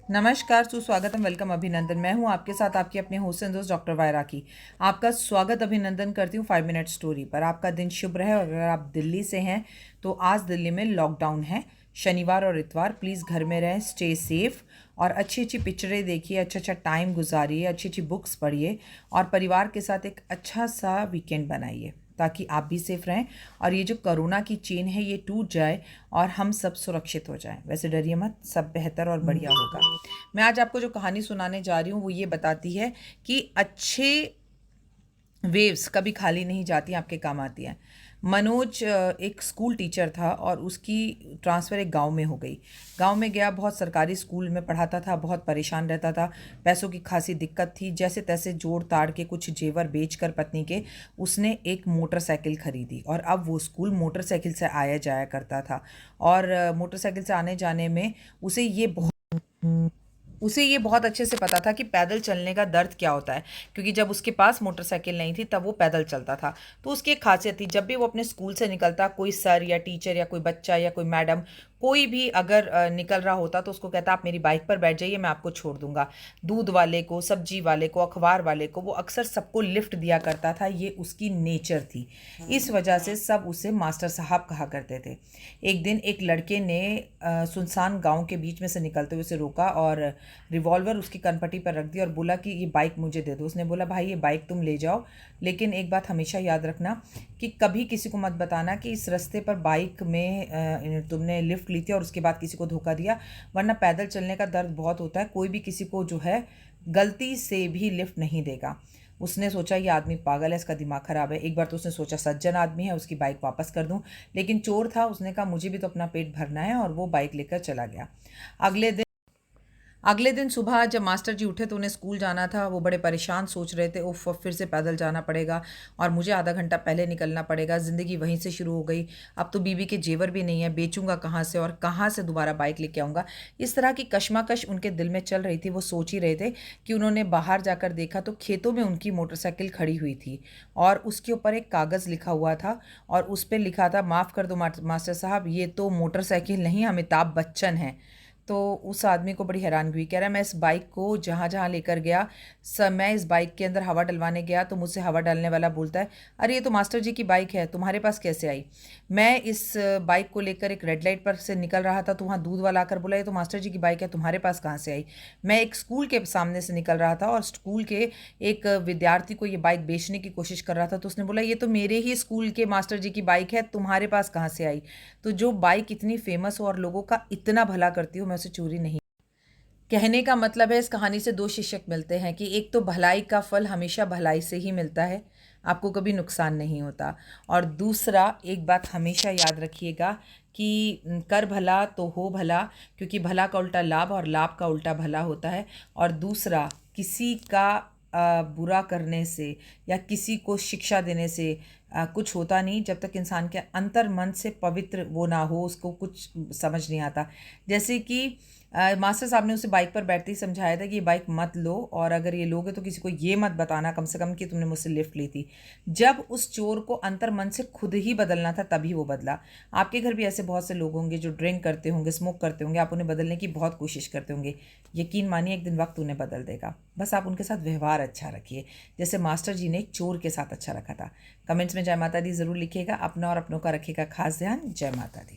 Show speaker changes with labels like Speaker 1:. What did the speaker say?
Speaker 1: नमस्कार, सुस्वागतम, वेलकम, अभिनंदन। मैं हूं आपके साथ आपकी अपने होस्ट एंड दोस्त डॉक्टर वायरा की। आपका स्वागत अभिनंदन करती हूं 5 मिनट स्टोरी पर। आपका दिन शुभ रहे। और अगर आप दिल्ली से हैं तो आज दिल्ली में लॉकडाउन है, शनिवार और इतवार। प्लीज़ घर में रहें, स्टे सेफ और अच्छी अच्छी पिक्चरें देखिए, अच्छा अच्छा टाइम गुजारिए, अच्छी अच्छी बुक्स पढ़िए और परिवार के साथ एक अच्छा सा वीकेंड बनाइए ताकि आप भी सेफ रहें और ये जो कोरोना की चेन है ये टूट जाए और हम सब सुरक्षित हो जाएं। वैसे डरिए मत, सब बेहतर और बढ़िया होगा। मैं आज आपको जो कहानी सुनाने जा रही हूँ वो ये बताती है कि अच्छे वेव्स कभी खाली नहीं जाती, आपके काम आती हैं। मनोज एक स्कूल टीचर था और उसकी ट्रांसफ़र एक गांव में हो गई। गांव में गया, बहुत सरकारी स्कूल में पढ़ाता था, बहुत परेशान रहता था, पैसों की खासी दिक्कत थी। जैसे तैसे जोड़ ताड़ के कुछ जेवर बेचकर पत्नी के उसने एक मोटरसाइकिल खरीदी और अब वो स्कूल मोटरसाइकिल से आया जाया करता था। और मोटरसाइकिल से आने जाने में उसे ये बहुत अच्छे से पता था कि पैदल चलने का दर्द क्या होता है, क्योंकि जब उसके पास मोटरसाइकिल नहीं थी तब वो पैदल चलता था। तो उसकी एक खासियत थी, जब भी वो अपने स्कूल से निकलता, कोई सर या टीचर या कोई बच्चा या कोई मैडम कोई भी अगर निकल रहा होता तो उसको कहता, आप मेरी बाइक पर बैठ जाइए, मैं आपको छोड़ दूंगा। दूध वाले को, सब्जी वाले को, अखबार वाले को, वो अक्सर सबको लिफ्ट दिया करता था। ये उसकी नेचर थी। इस वजह से सब उसे मास्टर साहब कहा करते थे। एक दिन एक लड़के ने सुनसान गांव के बीच में से निकलते हुए उसे रोका और रिवॉल्वर उसकी कनपट्टी पर रख दिया और बोला कि ये बाइक मुझे दे दो। उसने बोला, भाई ये बाइक तुम ले जाओ, लेकिन एक बात हमेशा याद रखना कि कभी किसी को मत बताना कि इस रास्ते पर बाइक में तुमने लिफ्ट ली थी और उसके बाद किसी को धोखा दिया, वरना पैदल चलने का दर्द बहुत होता है। कोई भी किसी को जो है गलती से भी लिफ्ट नहीं देगा। उसने सोचा ये आदमी पागल है, इसका दिमाग खराब है। एक बार तो उसने सोचा सज्जन आदमी है, उसकी बाइक वापस कर दूं, लेकिन चोर था, उसने कहा मुझे भी तो अपना पेट भरना है और वो बाइक लेकर चला गया। अगले दिन अगले दिन सुबह जब मास्टर जी उठे तो उन्हें स्कूल जाना था। वो बड़े परेशान सोच रहे थे, उफ फिर से पैदल जाना पड़ेगा और मुझे आधा घंटा पहले निकलना पड़ेगा। ज़िंदगी वहीं से शुरू हो गई। अब तो बीबी के जेवर भी नहीं है, बेचूंगा कहाँ से और कहाँ से दोबारा बाइक लेके आऊँगा। इस तरह की कश्मकश उनके दिल में चल रही थी। वो सोच ही रहे थे कि उन्होंने बाहर जाकर देखा तो खेतों में उनकी मोटरसाइकिल खड़ी हुई थी और उसके ऊपर एक कागज़ लिखा हुआ था और उस पर लिखा था, माफ़ कर दो मास्टर साहब, ये तो मोटरसाइकिल नहीं, अमिताभ बच्चन है। तो उस आदमी को बड़ी हैरानगी हुई। कह रहा है, मैं इस बाइक को जहाँ जहाँ लेकर गया मैं इस बाइक के अंदर हवा डलवाने गया तो मुझसे हवा डालने वाला बोलता है, अरे ये तो मास्टर जी की बाइक है, तुम्हारे पास कैसे आई? मैं इस बाइक को लेकर एक रेड लाइट पर से निकल रहा था तो वहाँ दूध वाला आकर बोला, ये तो मास्टर जी की बाइक है, तुम्हारे पास कहाँ से आई? मैं एक स्कूल के सामने से निकल रहा था और स्कूल के एक विद्यार्थी को ये बाइक बेचने की कोशिश कर रहा था तो उसने बोला, ये तो मेरे ही स्कूल के मास्टर जी की बाइक है, तुम्हारे पास कहाँ से आई? तो जो बाइक इतनी फेमस हो और लोगों का इतना भला करती हो, मैं उसे चोरी नहीं। कहने का मतलब है, इस कहानी से दो शिक्षक मिलते हैं कि एक तो भलाई का फल हमेशा भलाई से ही मिलता है, आपको कभी नुकसान नहीं होता। और दूसरा, एक बात हमेशा याद रखिएगा कि कर भला तो हो भला, क्योंकि भला का उल्टा लाभ और लाभ का उल्टा भला होता है। और दूसरा, किसी का बुरा करने से या किसी को शिक्षा देने से कुछ होता नहीं जब तक इंसान के अंतर मन से पवित्र वो ना हो, उसको कुछ समझ नहीं आता। जैसे कि मास्टर साहब ने उसे बाइक पर बैठते ही समझाया था कि ये बाइक मत लो और अगर ये लोगे तो किसी को ये मत बताना कम से कम कि तुमने मुझसे लिफ्ट ली थी। जब उस चोर को अंतर मन से खुद ही बदलना था तभी वो बदला। आपके घर भी ऐसे बहुत से लोग होंगे जो ड्रिंक करते होंगे, स्मोक करते होंगे, आप उन्हें बदलने की बहुत कोशिश करते होंगे। यकीन मानिए एक दिन वक्त उन्हें बदल देगा। बस आप उनके साथ व्यवहार अच्छा रखिए, जैसे मास्टर जी ने एक चोर के साथ अच्छा रखा था। कमेंट्स में जय माता दी ज़रूर लिखिएगा। अपना और अपनों का रखिएगा खास ध्यान। जय माता दी।